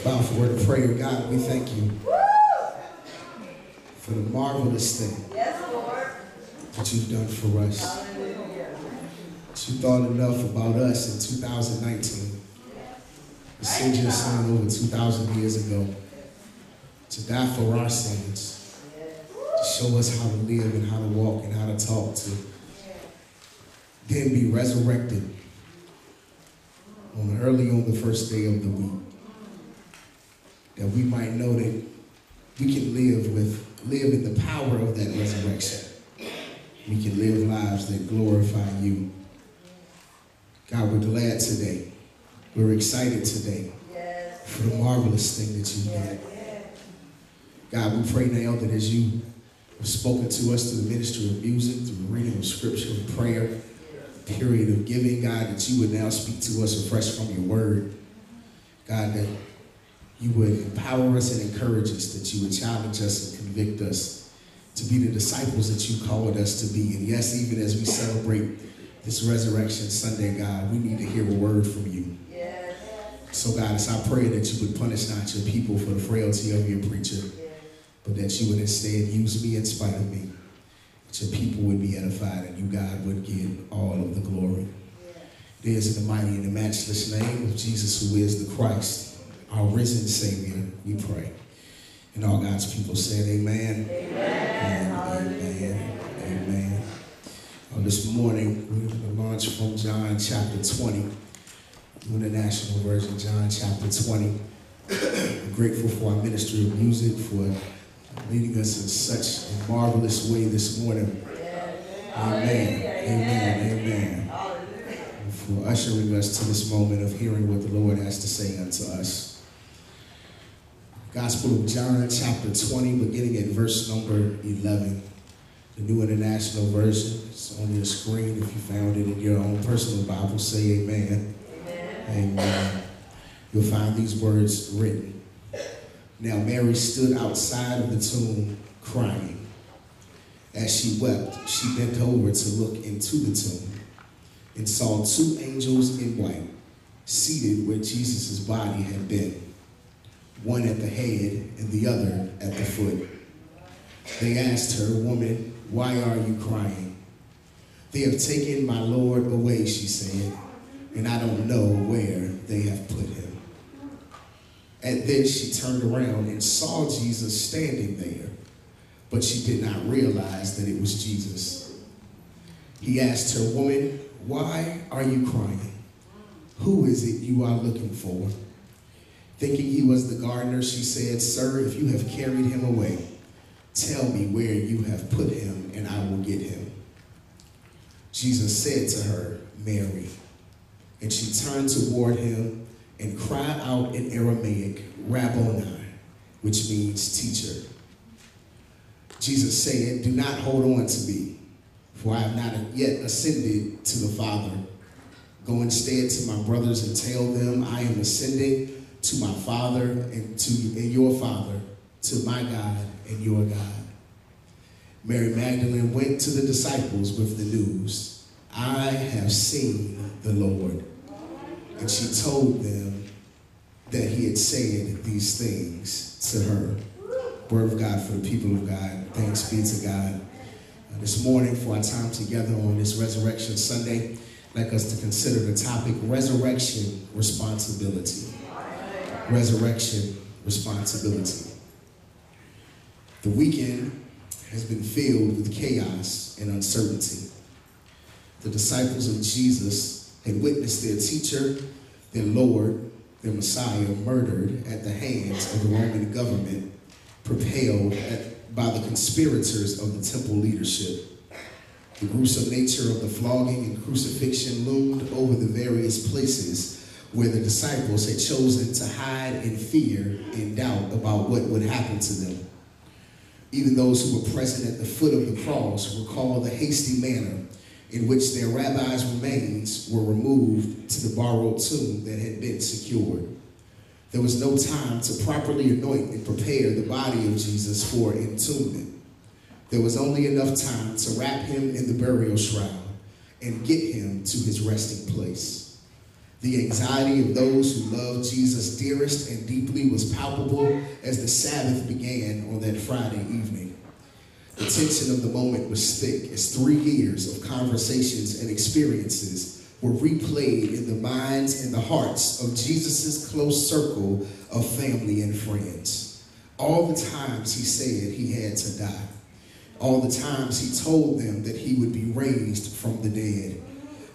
Bow for word of prayer. God, we thank you for the marvelous thing that you've done for us. That you thought enough about us in 2019 to send your son over 2,000 years ago to die for our sins, to show us how to live and how to walk and how to talk, to then be resurrected early on the first day of the week, that we might know that we can live in the power of that resurrection. We can live lives that glorify you. God, we're glad today. We're excited today for the marvelous thing that you did. God, we pray now that as you have spoken to us through the ministry of music, through the reading of scripture and prayer, period of giving, God, that you would now speak to us afresh from your word. God, that you would empower us and encourage us, that you would challenge us and convict us to be the disciples that you called us to be. And yes, even as we celebrate this Resurrection Sunday, God, we need to hear a word from you. Yes. So God, it's our prayer that you would punish not your people for the frailty of your preacher, but that you would instead use me in spite of me. That your people would be edified and you, God, would get all of the glory. It is in the mighty and the matchless name of Jesus, who is the Christ, our risen Savior, we pray. And all God's people said amen. Amen. Amen. Amen. This morning, we're going to launch from John chapter 20, in the National Version, John chapter 20. I'm grateful for our ministry of music for leading us in such a marvelous way this morning. Amen. Amen. Amen. And for ushering us to this moment of hearing what the Lord has to say unto us. Gospel of John chapter 20, beginning at verse number 11. The New International Version. It's on your screen. If you found it in your own personal Bible, say amen. Amen. Amen. You'll find these words written. Now Mary stood outside of the tomb crying. As she wept, she bent over to look into the tomb and saw two angels in white seated where Jesus' body had been, one at the head and the other at the foot. They asked her, "Woman, why are you crying?" "They have taken my Lord away," she said, "and I don't know where they have put him." At this, she turned around and saw Jesus standing there, but she did not realize that it was Jesus. He asked her, "Woman, why are you crying? Who is it you are looking for?" Thinking he was the gardener, she said, "Sir, if you have carried him away, tell me where you have put him, and I will get him." Jesus said to her, "Mary." And she turned toward him and cried out in Aramaic, "Rabboni," which means teacher. Jesus said, "Do not hold on to me, for I have not yet ascended to the Father. Go instead to my brothers and tell them, I am ascending to my Father and your Father, to my God and your God." Mary Magdalene went to the disciples with the news, "I have seen the Lord." And she told them that he had said these things to her. Word of God for the people of God. Thanks be to God. This morning, for our time together on this Resurrection Sunday, I'd like us to consider the topic, resurrection responsibility. Resurrection responsibility. The weekend has been filled with chaos and uncertainty. The disciples of Jesus had witnessed their teacher, their Lord, their Messiah murdered at the hands of the Roman government, propelled by the conspirators of the temple leadership. The gruesome nature of the flogging and crucifixion loomed over the various places where the disciples had chosen to hide in fear and doubt about what would happen to them. Even those who were present at the foot of the cross recall the hasty manner in which their rabbi's remains were removed to the borrowed tomb that had been secured. There was no time to properly anoint and prepare the body of Jesus for entombment. There was only enough time to wrap him in the burial shroud and get him to his resting place. The anxiety of those who loved Jesus dearest and deeply was palpable as the Sabbath began on that Friday evening. The tension of the moment was thick as 3 years of conversations and experiences were replayed in the minds and the hearts of Jesus' close circle of family and friends. All the times he said he had to die. All the times he told them that he would be raised from the dead.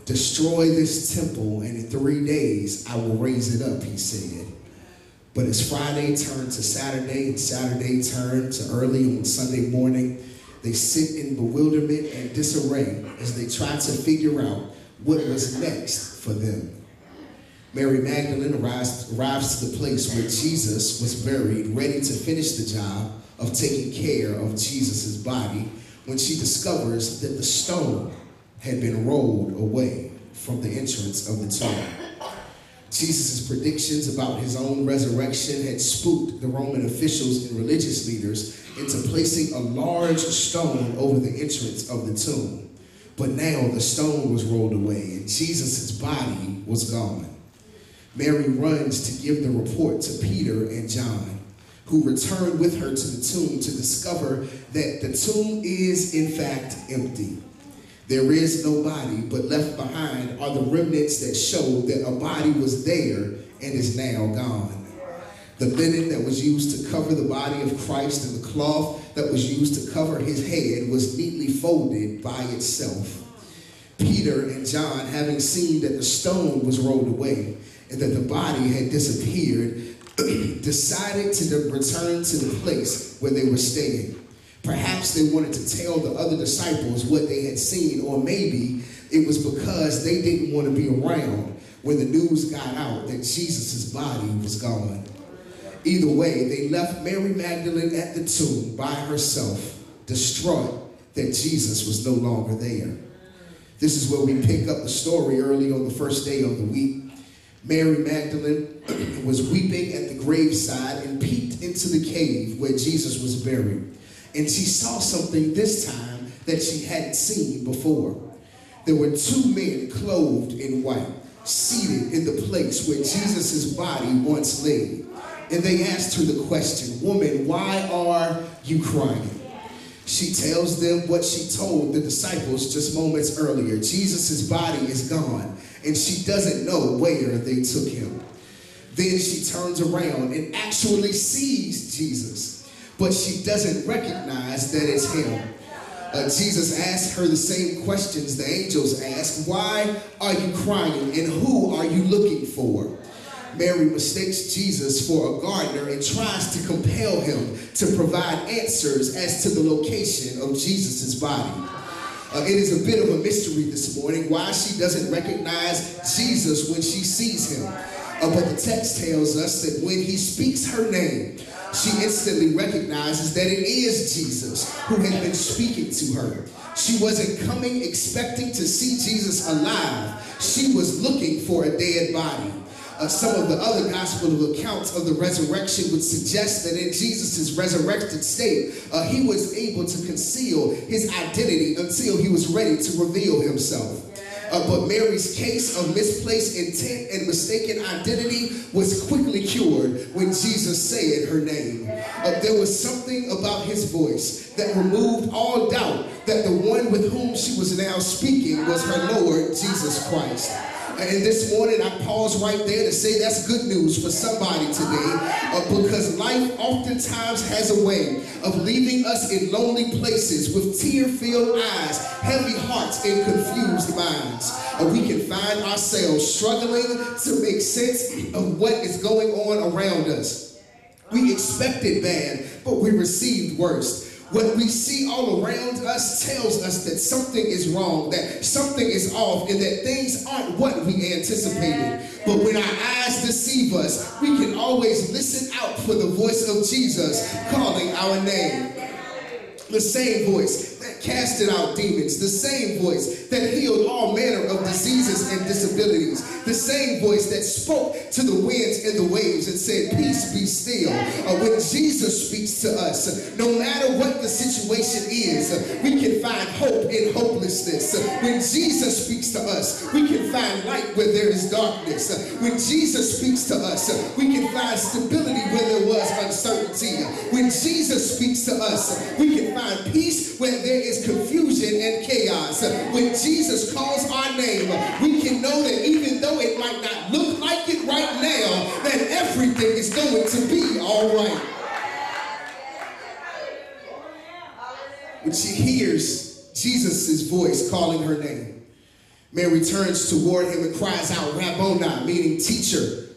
Destroy this temple, and in 3 days I will raise it up, he said. But as Friday turned to Saturday and Saturday turned to early on Sunday morning, they sit in bewilderment and disarray as they try to figure out what was next for them. Mary Magdalene arrives to the place where Jesus was buried, ready to finish the job of taking care of Jesus' body, when she discovers that the stone had been rolled away from the entrance of the tomb. Jesus' predictions about his own resurrection had spooked the Roman officials and religious leaders into placing a large stone over the entrance of the tomb. But now the stone was rolled away and Jesus' body was gone. Mary runs to give the report to Peter and John, who returned with her to the tomb to discover that the tomb is in fact empty. There is no body, but left behind are the remnants that show that a body was there and is now gone. The linen that was used to cover the body of Christ and the cloth that was used to cover his head was neatly folded by itself. Peter and John, having seen that the stone was rolled away and that the body had disappeared, decided to return to the place where they were staying. Perhaps they wanted to tell the other disciples what they had seen, or maybe it was because they didn't want to be around when the news got out that Jesus' body was gone. Either way, they left Mary Magdalene at the tomb by herself, distraught that Jesus was no longer there. This is where we pick up the story early on the first day of the week. Mary Magdalene was weeping at the graveside and peeked into the cave where Jesus was buried. And she saw something this time that she hadn't seen before. There were 2 men clothed in white, seated in the place where Jesus' body once lay. And they asked her the question, "Woman, why are you crying?" She tells them what she told the disciples just moments earlier. Jesus' body is gone, and she doesn't know where they took him. Then she turns around and actually sees Jesus, but she doesn't recognize that it's him. Jesus asked her the same questions the angels asked. Why are you crying, and who are you looking for? Mary mistakes Jesus for a gardener and tries to compel him to provide answers as to the location of Jesus' body. It is a bit of a mystery this morning why she doesn't recognize Jesus when she sees him. But the text tells us that when he speaks her name, she instantly recognizes that it is Jesus who had been speaking to her. She wasn't coming expecting to see Jesus alive. She was looking for a dead body. Some of the other gospel accounts of the resurrection would suggest that in Jesus' resurrected state, he was able to conceal his identity until he was ready to reveal himself. But Mary's case of misplaced intent and mistaken identity was quickly cured when Jesus said her name. There was something about his voice that removed all doubt that the one with whom she was now speaking was her Lord Jesus Christ. And this morning I pause right there to say that's good news for somebody today, because life oftentimes has a way of leaving us in lonely places with tear-filled eyes, heavy hearts, and confused minds. We can find ourselves struggling to make sense of what is going on around us. We expected bad, but we received worse. What we see all around us tells us that something is wrong, that something is off, and that things aren't what we anticipated. But when our eyes deceive us, we can always listen out for the voice of Jesus calling our name. The same voice that casted out demons, the same voice that healed all manner of diseases and disabilities, the same voice that spoke to the winds and the waves and said, "Peace, be still." When Jesus speaks to us, no matter what the situation is, we can find hope hope in hopelessness. When Jesus speaks to us, we can find light where there is darkness. When Jesus speaks to us, we can find stability where there was uncertainty. When Jesus speaks to us, we can find peace where there is confusion and chaos. When Jesus calls our name, we can know that even though it might not look like it right now, that everything is going to be all right. When she hears Jesus' voice calling her name, Mary turns toward him and cries out, Rabboni, meaning teacher.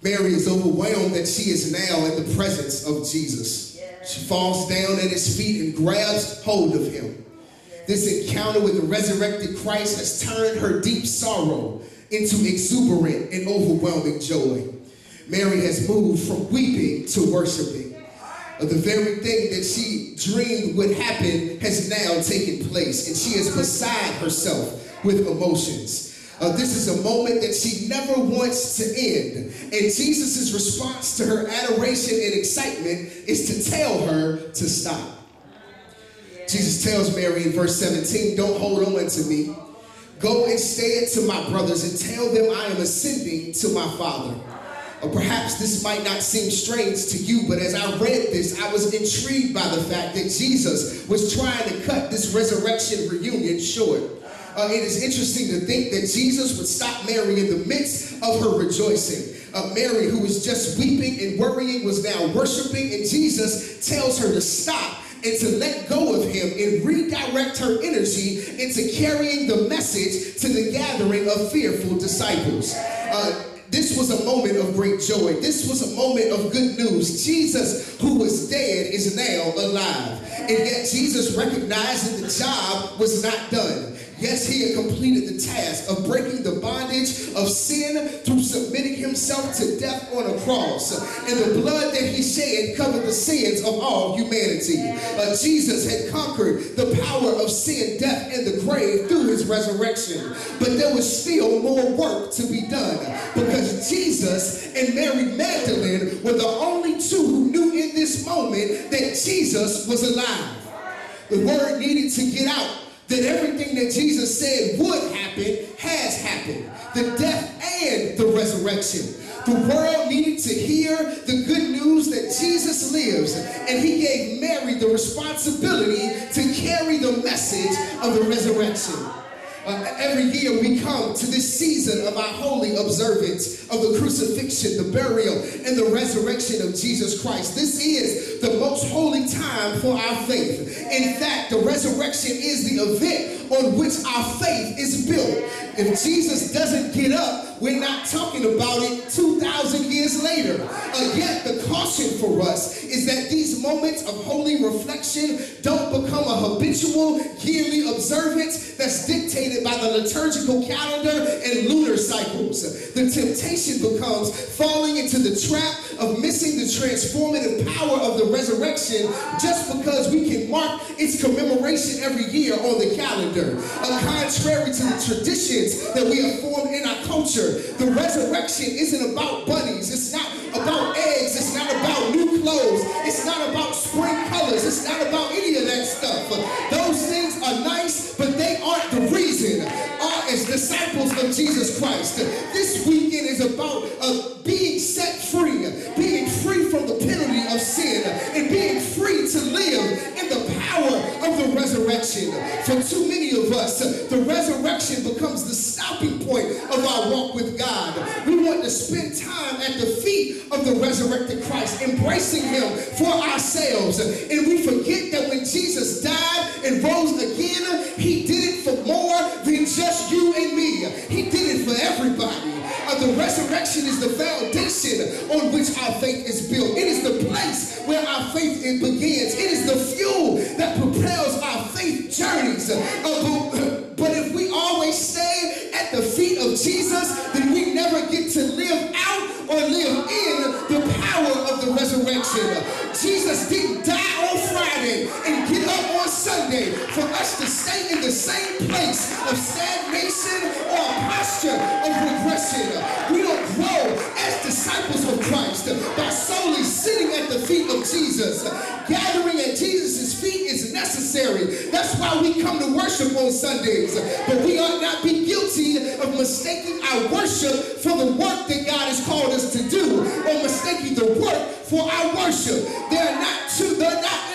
Mary is overwhelmed that she is now in the presence of Jesus. She falls down at his feet and grabs hold of him. This encounter with the resurrected Christ has turned her deep sorrow into exuberant and overwhelming joy. Mary has moved from weeping to worshiping. The very thing that she dreamed would happen has now taken place, and she is beside herself with emotions. This is a moment that she never wants to end. And Jesus' response to her adoration and excitement is to tell her to stop. Jesus tells Mary in verse 17, don't hold on to me. Go instead to my brothers and tell them I am ascending to my Father. Perhaps this might not seem strange to you, but as I read this, I was intrigued by the fact that Jesus was trying to cut this resurrection reunion short. It is interesting to think that Jesus would stop Mary in the midst of her rejoicing. Mary, who was just weeping and worrying, was now worshiping, and Jesus tells her to stop and to let go of him and redirect her energy into carrying the message to the gathering of fearful disciples. This was a moment of great joy. This was a moment of good news. Jesus, who was dead, is now alive. And yet Jesus recognized that the job was not done. Yes, he had completed the task of breaking the bondage of sin through submitting himself to death on a cross. And the blood that he shed covered the sins of all humanity. Jesus had conquered the power of sin, death, and the grave through his resurrection. But there was still more work to be done, because Jesus and Mary Magdalene were the only two who knew in this moment that Jesus was alive. The word needed to get out that everything that Jesus said would happen has happened. The death and the resurrection. The world needed to hear the good news that Jesus lives, and he gave Mary the responsibility to carry the message of the resurrection. Every year we come to this season of our holy observance of the crucifixion, the burial, and the resurrection of Jesus Christ. This is the most holy time for our faith. In fact, the resurrection is the event on which our faith is built. If Jesus doesn't get up, we're not talking about it 2,000 years later. Yet the caution for us is that these moments of holy reflection don't become a habitual yearly observance that's dictated by the liturgical calendar and lunar cycles. The temptation becomes falling into the trap of missing the transformative power of the resurrection just because we can mark its commemoration every year on the calendar. Contrary to the traditions that we have formed in our culture, the resurrection isn't about bunnies. It's not about eggs. It's not about new clothes. It's not about spring colors. It's not about any of that stuff. Those things are nice, but they aren't the reason. As disciples of Jesus Christ, this weekend is about being set free, being free from the penalty of sin, and being free to live in the power of the resurrection. For too many of us, the resurrection becomes the stopping point of our walk with God. We want to spend time at the feet of the resurrected Christ, embracing him for ourselves. And we forget that when Jesus died and rose again, he did it for more than just you and me. He did it for everybody. The resurrection is the foundation on which our faith is built. It is the place where our faith begins. It is the fuel that propels our faith journeys. But if we always stay at the feet of Jesus, then we never get to live out or live in the power of the resurrection. Jesus didn't die on Friday and get up on Sunday for us to stay in the same place of stagnation or a posture of regression. We don't grow as disciples of Christ by solely sitting at the feet of Jesus. Gathering at Jesus' feet is necessary. That's why we come to worship on Sundays. But we ought not be guilty of mistaking our worship for the work that God has called us to do, or mistaking the work for our worship. They're not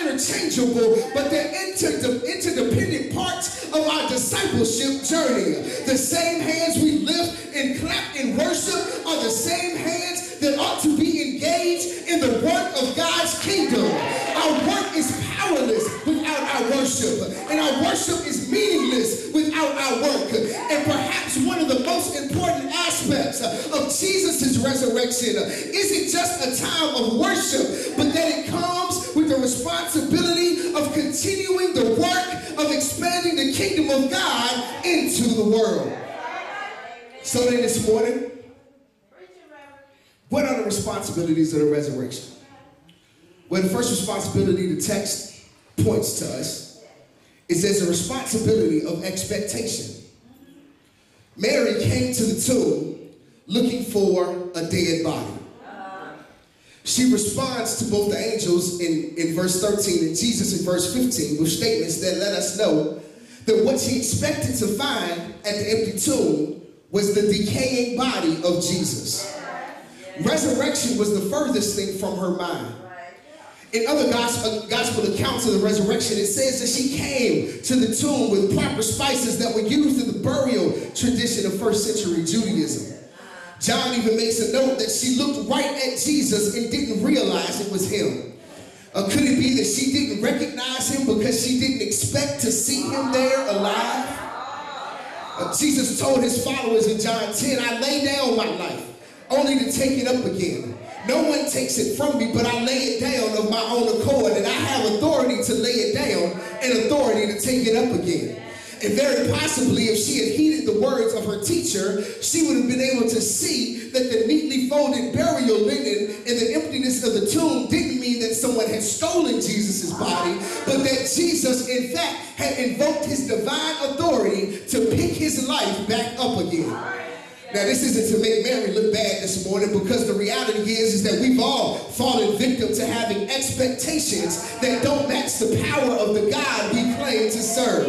interchangeable, but they're interdependent parts of our discipleship journey. The same hands we lift and clap in worship are the same hands that ought to be engaged in the work of God's kingdom. Our work is powerless without our worship, and our worship is meaningless without our work. And perhaps one of the most important aspects of Jesus' resurrection isn't just a time of worship, but that it comes with the responsibility of continuing the work of expanding the kingdom of God into the world. So then this morning, what are the responsibilities of the resurrection? Well, the first responsibility the text points to us is there's a responsibility of expectation. Mary came to the tomb looking for a dead body. She responds to both the angels in verse 13 and Jesus in verse 15 with statements that let us know that what she expected to find at the empty tomb was the decaying body of Jesus. Resurrection was the furthest thing from her mind. In other gospel accounts of the resurrection, it says that she came to the tomb with proper spices that were used in the burial tradition of first century Judaism. John even makes a note that she looked right at Jesus and didn't realize it was him. Could it be that she didn't recognize him because she didn't expect to see him there alive? Jesus told his followers in John 10, I lay down my life only to take it up again. No one takes it from me, but I lay it down of my own accord, and I have authority to lay it down and authority to take it up again. And very possibly, if she had heeded the words of her teacher, she would have been able to see that the neatly folded burial linen and the emptiness of the tomb didn't mean that someone had stolen Jesus' body, but that Jesus, in fact, had invoked his divine authority to pick his life back up again. Now, this isn't to make Mary look bad this morning, because the reality is that we've all fallen victim to having expectations that don't match the power of the God we claim to serve.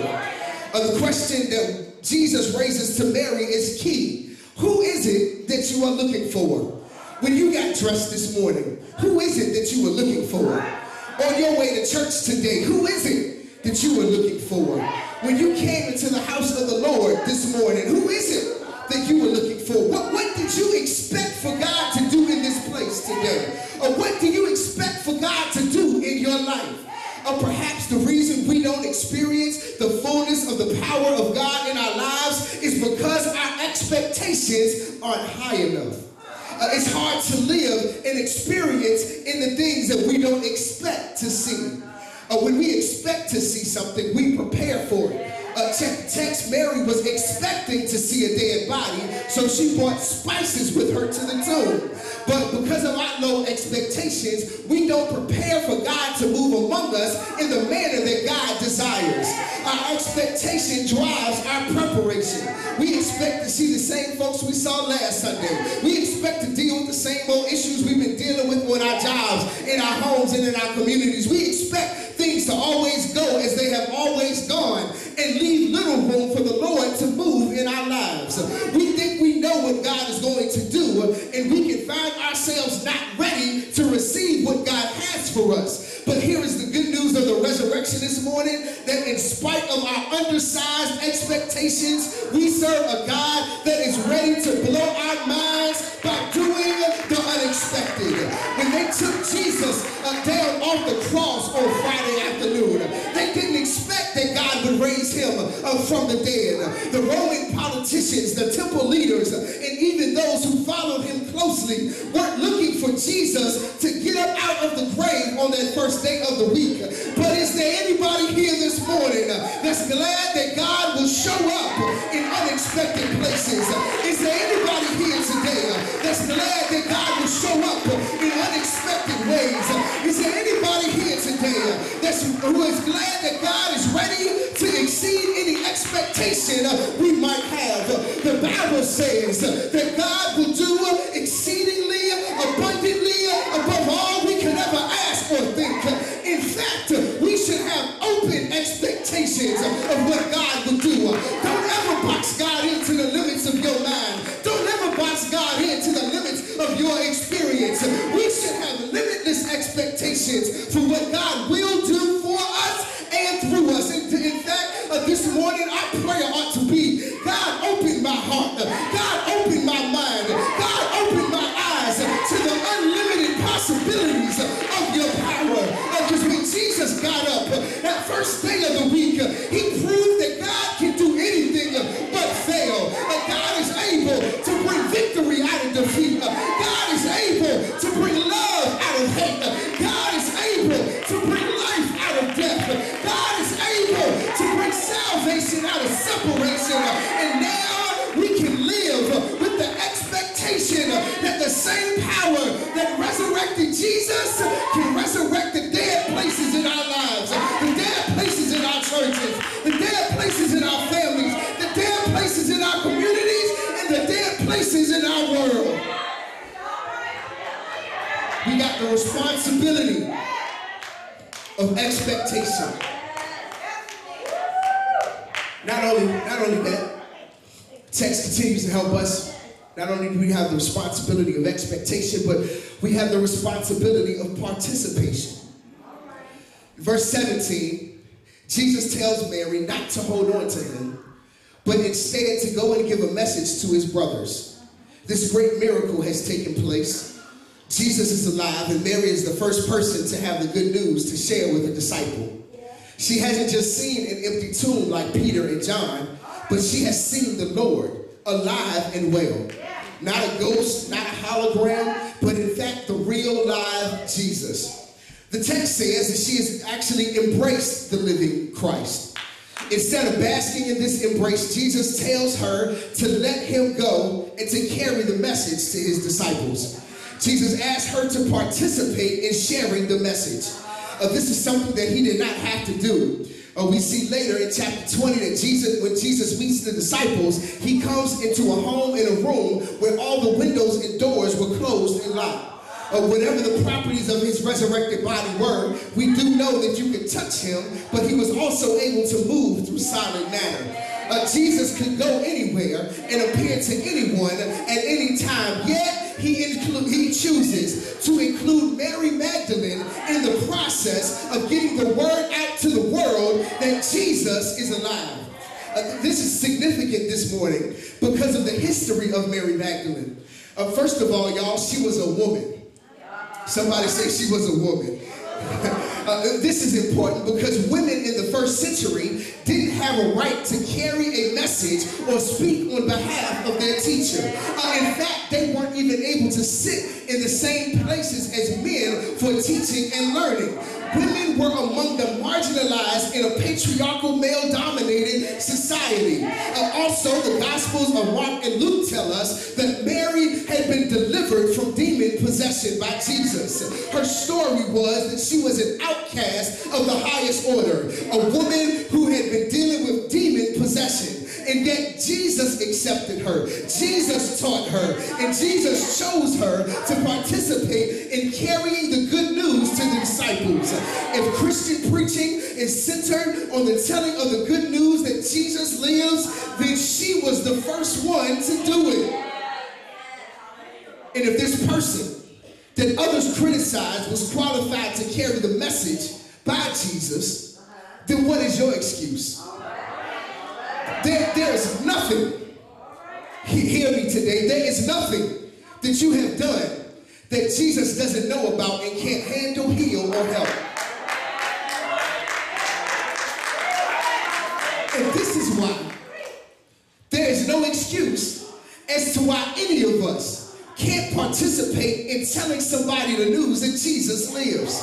The question that Jesus raises to Mary is key. Who is it that you are looking for? When you got dressed this morning, who is it that you were looking for? On your way to church today, who is it that you were looking for? When you came into the house of the Lord this morning, who is it that you were looking for? What did you expect for God to do in this place today? Or what do you expect for God to do in your life? Or perhaps the reason we don't experience the fullness of the power of God in our lives is because our expectations aren't high enough. It's hard to live and experience in the things that we don't expect to see. When we expect to see something, we prepare for it. Text, Mary was expecting to see a dead body, so she brought spices with her to the tomb. But because of our low expectations, we don't prepare for God to move among us in the manner that God desires. Our expectation drives our preparation. We expect to see the same folks we saw last Sunday. We expect to deal with the same old issues we've been dealing with on our jobs, in our homes, and in our communities. We expect things to always go as they have always gone and leave little room for the Lord to move in our lives. We think we know what God is going to do, and we can find ourselves not ready to receive what God has for us. But here is the good news of the resurrection this morning, that in spite of our undersized expectations, we serve a God that is ready to blow our minds by doing the unexpected. When they took Jesus down off the cross on Friday afternoon, they didn't expect that God would raise him from the dead. The Roman politicians, the temple leaders, and even those who followed him closely weren't looking for Jesus to get up out of the grave on that first day of the week. But is there anybody here this morning that's glad that God will show up in unexpected places? Is there anybody here today that's glad that God will show up in unexpected ways? Is there anybody here today who is glad that God is ready to exceed any expectation we might have? The Bible says that God will do exceedingly abundantly above all we could ever ask or think. In fact, we should have open of what God will do. Don't ever box God into the limits of your mind. Don't ever box God into the limits of your experience. We should have limitless expectations for what God will do for us and through us. In fact, this morning our prayer ought to be, God, open my heart. God, open my mind. God, open my eyes to the unlimited possibilities of your power. Because when Jesus got up that first day of the week, he proved that God can do anything but fail. God is able to bring victory out of defeat. God is able to bring love out of hate. God is able to bring life out of death. God is able to bring salvation out of separation. And now we can live with the expectation that the same power that resurrected Jesus can resurrect the dead places in our lives, the dead places in our churches, the dead places in our families, the dead places in our communities, and the dead places in our world. We got the responsibility of expectation. Not only that, text continues to help us. Not only do we have the responsibility of expectation, but we have the responsibility of participation. Verse 17, Jesus tells Mary not to hold on to him, but instead to go and give a message to his brothers. This great miracle has taken place. Jesus is alive, and Mary is the first person to have the good news to share with a disciple. She hasn't just seen an empty tomb like Peter and John, but she has seen the Lord alive and well. Not a ghost, not a hologram, but in fact the real live Jesus. The text says that she has actually embraced the living Christ. Instead of basking in this embrace, Jesus tells her to let him go and to carry the message to his disciples. Jesus asked her to participate in sharing the message. This is something that he did not have to do. We see later in chapter 20 that when Jesus meets the disciples, he comes into a home in a room where all the windows and doors were closed and locked. Whatever the properties of his resurrected body were, we do know that you could touch him, but he was also able to move through silent manner. Jesus could go anywhere and appear to anyone at any time, yet he chooses to include Mary Magdalene in the process of getting the word out to the world that Jesus is alive. This is significant this morning because of the history of Mary Magdalene. First of all, y'all, she was a woman. Somebody say she was a woman. This is important because women in the first century didn't have a right to carry a message or speak on behalf of their teacher. In fact, they weren't even able to sit in the same places as men for teaching and learning. Women were among the marginalized in a patriarchal, male-dominated society. Also, the Gospels of Mark and Luke tell us that Mary had been delivered from demon possession by Jesus. Her story was that she was an outcast of the highest order, a woman who had been dealing with demon possession. And yet Jesus accepted her, Jesus taught her, and Jesus chose her to participate in carrying the good news to the disciples. If Christian preaching is centered on the telling of the good news that Jesus lives, then she was the first one to do it. And if this person that others criticized was qualified to carry the message by Jesus, then what is your excuse? There is nothing, hear me today, there is nothing that you have done that Jesus doesn't know about and can't handle, heal, or help. And this is why there is no excuse as to why any of us can't participate in telling somebody the news that Jesus lives.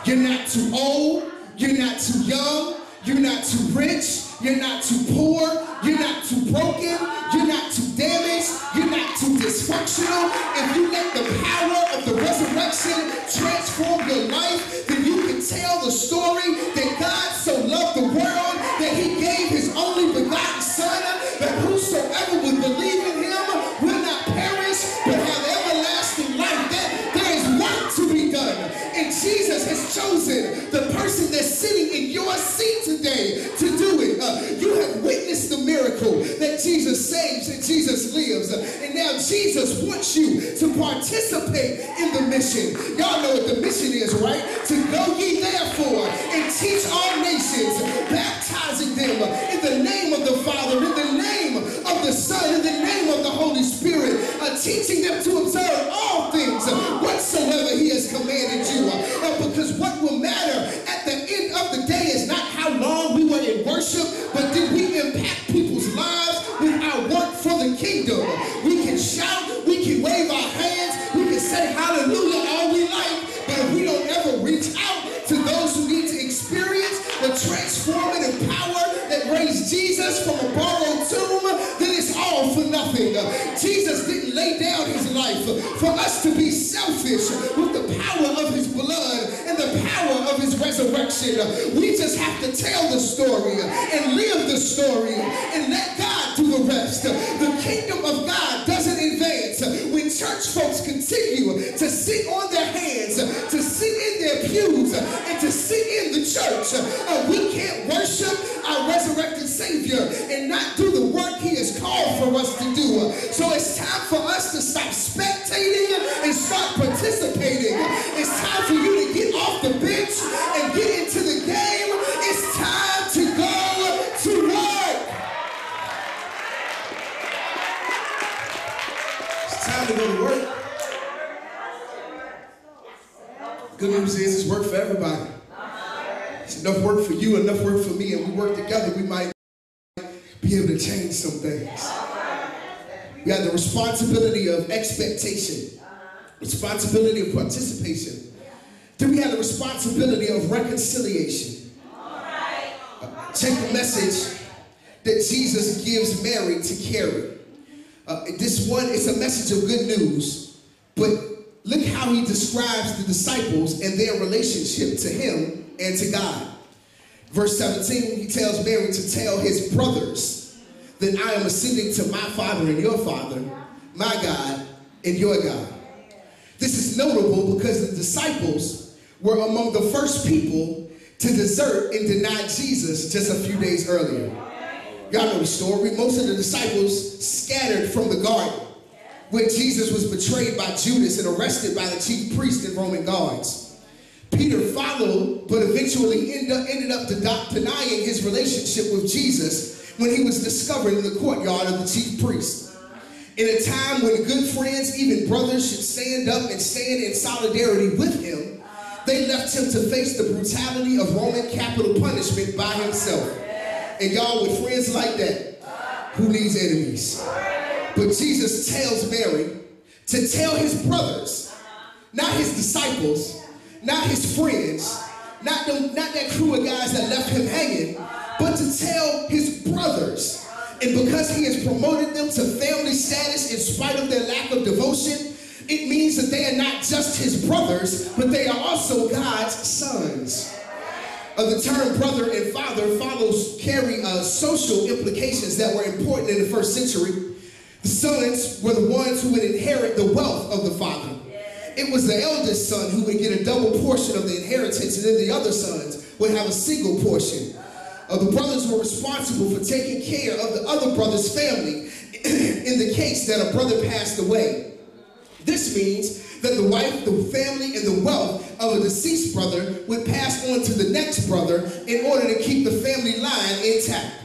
You're not too old, you're not too young, you're not too rich, you're not too poor, you're not too broken, you're not too damaged, you're not too dysfunctional. If you let the power of the resurrection transform your life, then you can tell the story that God so loved the world that he gave his only begotten Son, that whosoever would believe in him will not perish but have everlasting life. There is work to be done. And Jesus has chosen the person that's sitting in your seat today to do it. lives. And now Jesus wants you to participate in the mission. Y'all know what the mission is, right? To go ye therefore and teach all nations, baptizing them in the name of the Father, in the name of the Son, in the name of the Holy Spirit, teaching them to observe all things whatsoever he has commanded you. Because what will matter at the end of the day is not how long we were in worship, but did we impact people's lives with our work for the kingdom. We can shout, we can wave our hands, we can say hallelujah all we like, but if we don't ever reach out to those who need to experience the transformative power that raised Jesus from a borrowed tomb, then it's all for nothing. Jesus didn't lay down his life for us to be selfish with the power of his blood and the power of his resurrection. We just have to tell the story and live the story and let God do the rest. The kingdom of God doesn't advance when church folks continue to sit on their hands, to sit in their pews, and to sit in the church. We can't worship our resurrected Savior and not do the work he has called for us to do. So it's time for us to stop spectating and start participating. It's time for you to get off the bench and get into the game. It's time to go to work. It's time to go to work. Good news is it's work for everybody. It's enough work for you, enough work for me, and we work together, we might be able to change some things. We have the responsibility of expectation, responsibility of participation. Then we have the responsibility of reconciliation. Check the message that Jesus gives Mary to carry. This one is a message of good news, but look how he describes the disciples and their relationship to him and to God. Verse 17, he tells Mary to tell his brothers that I am ascending to my Father and your Father, my God and your God. This is notable because the disciples were among the first people to desert and deny Jesus just a few days earlier. Y'all know the story. Most of the disciples scattered from the garden when Jesus was betrayed by Judas and arrested by the chief priest and Roman guards. Peter followed, but eventually ended up denying his relationship with Jesus when he was discovered in the courtyard of the chief priest. In a time when good friends, even brothers, should stand up and stand in solidarity with him, they left him to face the brutality of Roman capital punishment by himself. And y'all, with friends like that, who needs enemies? But Jesus tells Mary to tell his brothers, not his disciples, not his friends, not that crew of guys that left him hanging, but to tell his brothers. And because he has promoted them to family status in spite of their lack of devotion, it means that they are not just his brothers, but they are also God's sons. The term brother and father carry social implications that were important in the first century. The sons were the ones who would inherit the wealth of the father. It was the eldest son who would get a double portion of the inheritance, and then the other sons would have a single portion. The brothers were responsible for taking care of the other brother's family in the case that a brother passed away. This means that the wife, the family, and the wealth of a deceased brother would pass on to the next brother in order to keep the family line intact.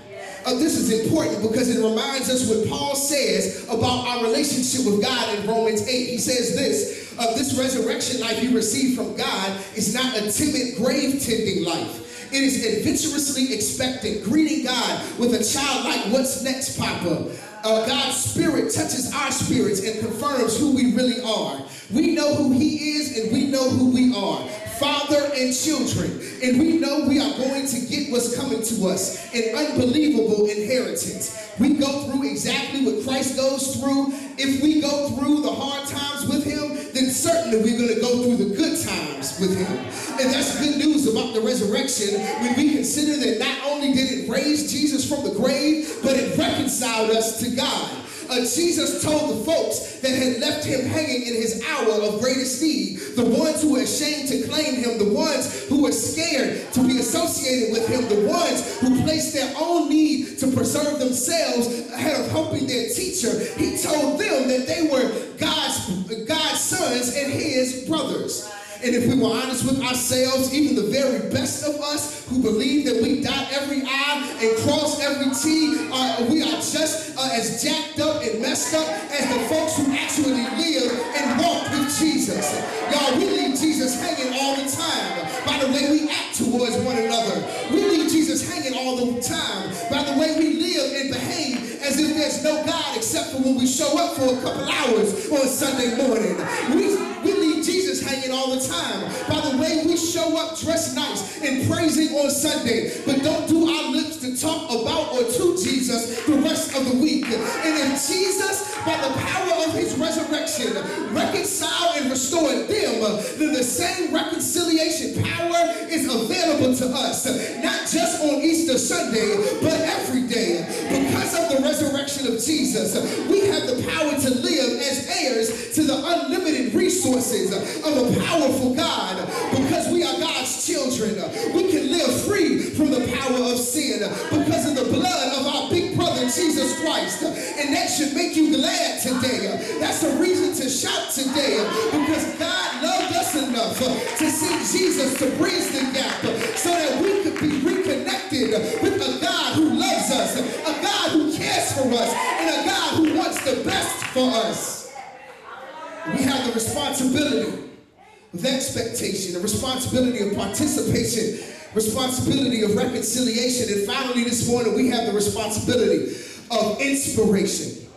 This is important because it reminds us what Paul says about our relationship with God in Romans 8. He says this, this resurrection life you receive from God is not a timid grave-tending life. It is adventurously expectant, greeting God with a childlike, what's next, Papa? God's Spirit touches our spirits and confirms who we really are. We know who He is and we know who we are. Father and children. And we know we are going to get what's coming to us, an unbelievable inheritance. We go through exactly what Christ goes through. If we go through the hard times with Him, then certainly we're going to go through the good times with Him. And that's good news about the resurrection when we consider that not only did it raise Jesus from the grave, but it reconciled us to God. Jesus told the folks that had left him hanging in his hour of greatest need, the ones who were ashamed to claim him, the ones who were scared to be associated with him, the ones who placed their own need to preserve themselves ahead of helping their teacher, he told them that they were God's sons and his brothers. And if we were honest with ourselves, even the very best of us who believe that we dot every I and cross every T, we are just as jacked up and messed up as the folks who actually live and walk with Jesus. Y'all, we leave Jesus hanging all the time by the way we act towards one another. We leave Jesus hanging all the time by the way we live and behave as if there's no God except for when we show up for a couple hours on Sunday morning. We leave Jesus hanging all the time by the way we show up dressed nice and praising on Sunday, but don't do our lips to talk about or to Jesus the rest of the week. And if Jesus, by the power of his resurrection, reconciled and restored them, then the same reconciliation power is available to us, not just on Easter Sunday, but every day. Because of the resurrection of Jesus, we have the power to live as heirs to the unlimited resources of a powerful God. Because we are God's children, we can live free from the power of sin because of the blood of our big brother Jesus Christ. And that should make you glad today. That's a reason to shout today, because God loved us enough to send Jesus to bridge the gap so that we could be reconnected with a God who loves us, a God who cares for us, and a God who wants the best for us. We have the responsibility of expectation, the responsibility of participation, responsibility of reconciliation, and finally this morning we have the responsibility of inspiration.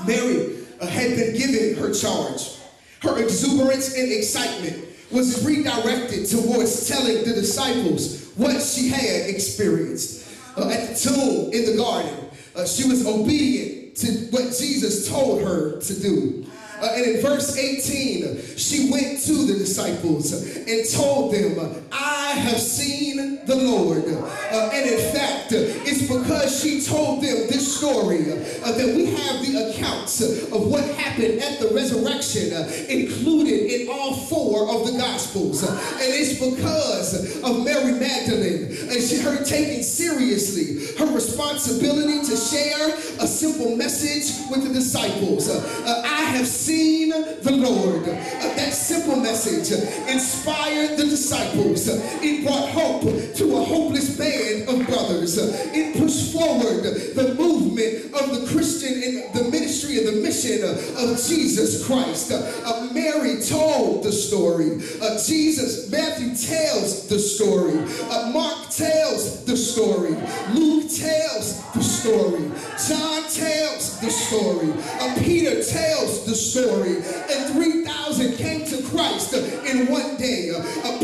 Mary had been given her charge. Her exuberance and excitement was redirected towards telling the disciples what she had experienced. At the tomb in the garden, she was obedient to what Jesus told her to do. And in verse 18, she went to the disciples and told them, I have seen the Lord. And in fact, it's because she told them this story that we have the accounts of what happened at the resurrection included in all 4 of the Gospels. And it's because of Mary Magdalene and her taking seriously her responsibility to share a simple message with the disciples. I have seen the Lord. That simple message inspired the disciples. It brought hope to a hopeless band of brothers. It pushed forward the movement of the Christian and the ministry and the mission of Jesus Christ. Mary told the story. Matthew tells the story. Mark tells the story. Luke tells the story. John tells the story. Peter tells the story. And 3,000 came to Christ in one day.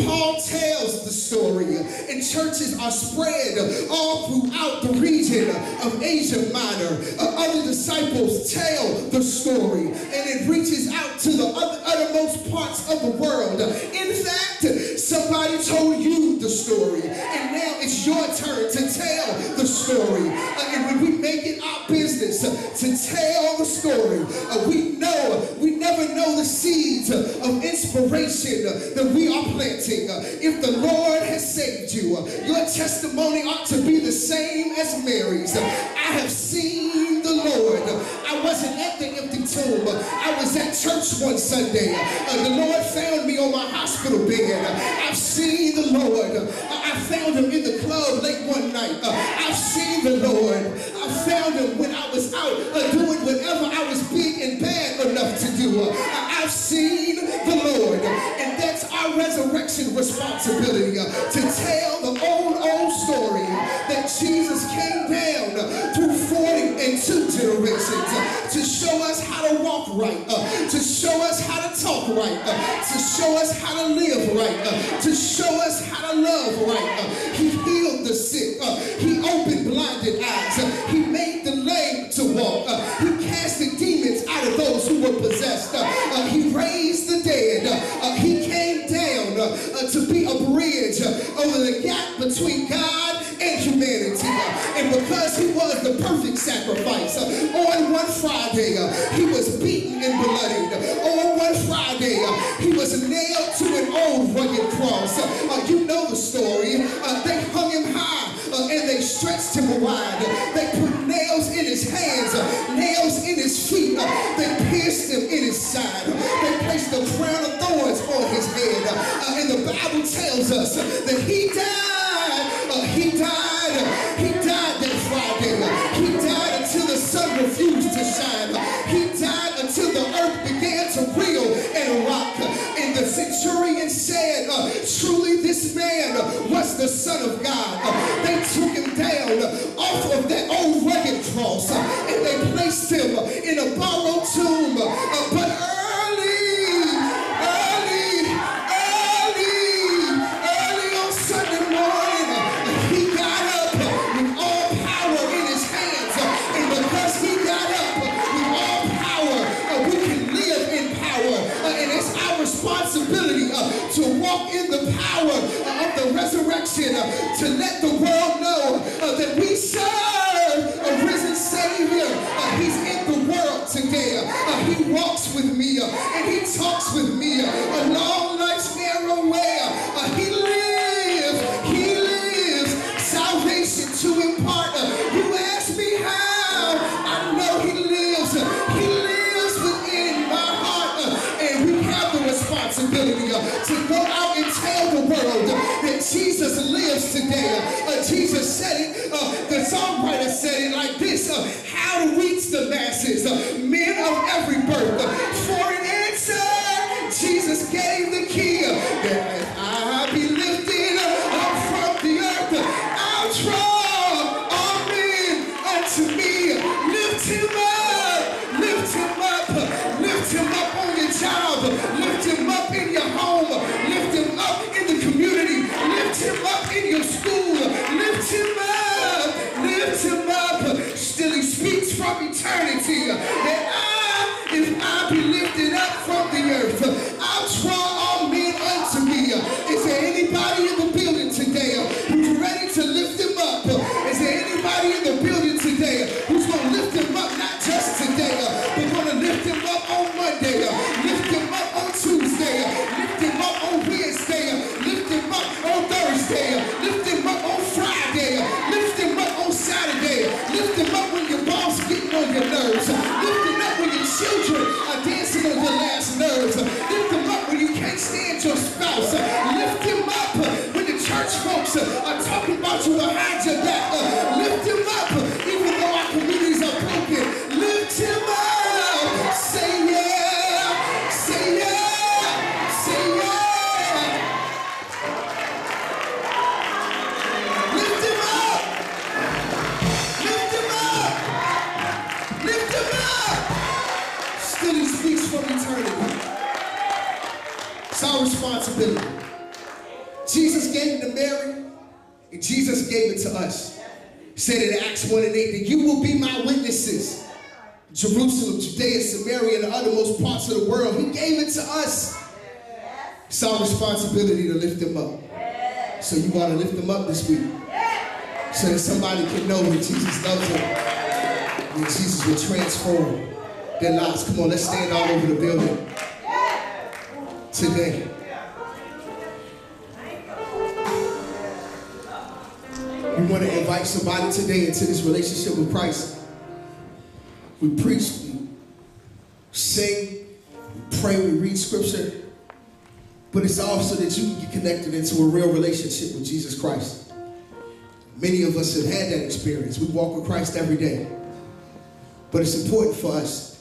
Paul tells the story. And churches are spread all throughout the region of Asia Minor. Other disciples tell the story. And it reaches out to the uttermost parts of the world. In fact, somebody told you the story. And now it's your turn to tell the story. And when we make it our business to tell the story, we never know the seeds of inspiration that we are planting. If the Lord has saved you, your testimony ought to be the same as Mary's. I have seen the Lord. I wasn't at the empty tomb. I was at church one Sunday. The Lord found me on my hospital bed. I've seen the Lord. I found him in the club late one night. I've seen the Lord. I found him when I was out doing whatever I was big and bad enough to do. I've seen the Lord. And that's our resurrection responsibility, to tell the old story that Jesus came down through 40 and 2 generations to show us how to walk right, to show us how to talk right, to show us how to live right, to show us how to love right. He healed the sick. He opened blinded eyes. He made the lame to walk. He cast the demons out of those who were possessed. He raised the dead. He came down to be a bridge over the gap between God and humanity. And because he was the perfect sacrifice, on one Friday he was beaten and bloodied. On one Friday he was nailed to an old rugged cross. You know the story. They hung him high and they stretched him wide. They cross, and they placed him in a borrowed tomb. But early on Sunday morning, he got up with all power in his hands. And because he got up with all power, we can live in power. And it's our responsibility to walk in the power of the resurrection, to let the world know that we serve a risen Savior. He's in the world today. He walks with me and he talks with me along life's narrow way. He lives salvation to impart. You ask me how, I know he lives within my heart. And we have the responsibility to go out and tell the world that Jesus lives today. Jesus said it, the songwriter said it like this: how to reach the masses, men of every birth. For an answer, Jesus gave the key, that if I be lifted up from the earth, I'll draw all men unto me. Lift him up, lift him up, lift him up on your job, lift him up in your home, lift him up in the community, lift him up in your school, lift him up. Still he speaks from eternity, that if I be lifted up from the earth, I'll draw all men unto me. Is there anybody in the building today who's ready to lift him up? Is there anybody in the building today who's going to lift him up, not just today, but going to lift him up on Monday, lift him up on Tuesday, lift him up on Wednesday, lift him up on Thursday, lift him up on Friday, lift him up on Saturday, lift him up when your boss getting on your nerves, lift him up when your children are dancing on your last nerves, lift him up when you can't stand your spouse, lift him up when the church folks are talking about you behind your back, lift him up even though our communities are broken, lift him up. Say yeah, say yeah, say yeah. Lift him up, lift him up, lift him up. Still he speaks from eternity. It's our responsibility. Jesus gave it to Mary, and Jesus gave it to us. He said in Acts 1:8 that you will be my witnesses. Jerusalem, Judea, Samaria, and the uttermost parts of the world. He gave it to us. It's our responsibility to lift them up. So you want to lift them up this week, so that somebody can know that Jesus loves them, and Jesus will transform their lives. Come on, let's stand all over the building today. We want to invite somebody today into this relationship with Christ. We preach, we sing, we pray, we read scripture, but it's also that you can get connected into a real relationship with Jesus Christ. Many of us have had that experience. We walk with Christ every day. But it's important for us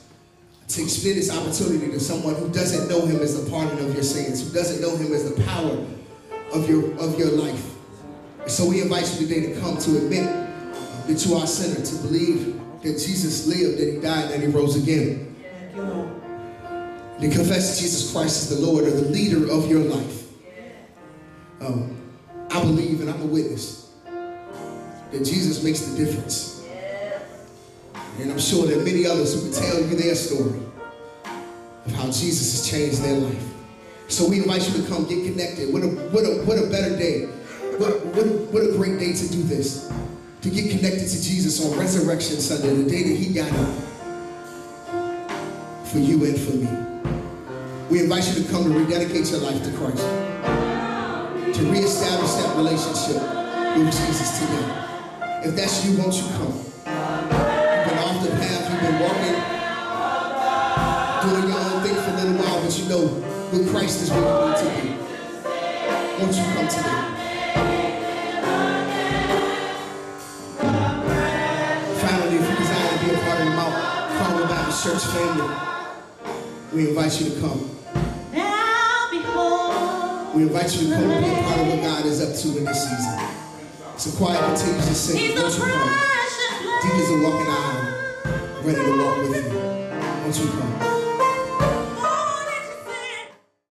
to extend this opportunity to someone who doesn't know him as the pardon of your sins, who doesn't know him as the power of your life. And so we invite you today to come to admit that you are a sinner, to believe that Jesus lived, that he died, that he rose again. To confess that Jesus Christ is the Lord or the leader of your life. I believe, and I'm a witness, that Jesus makes the difference. And I'm sure there are many others who can tell you their story of how Jesus has changed their life. So we invite you to come get connected. What a better day. What a great day to do this. To get connected to Jesus on Resurrection Sunday, the day that he got up for you and for me. We invite you to come to rededicate your life to Christ, to reestablish that relationship with Jesus today. If that's you, won't you come? You've been off the path, you've been walking, doing your own thing for a little while, but you know with Christ is where you need to be. Won't you come today? Carmel Baptist Church family, we invite you to come. Now behold, we invite you to come and be a part of what God is up to in this season. So choir continues to sing. Won't you come? Deacons are walking the aisle, ready to walk with you. Won't you come?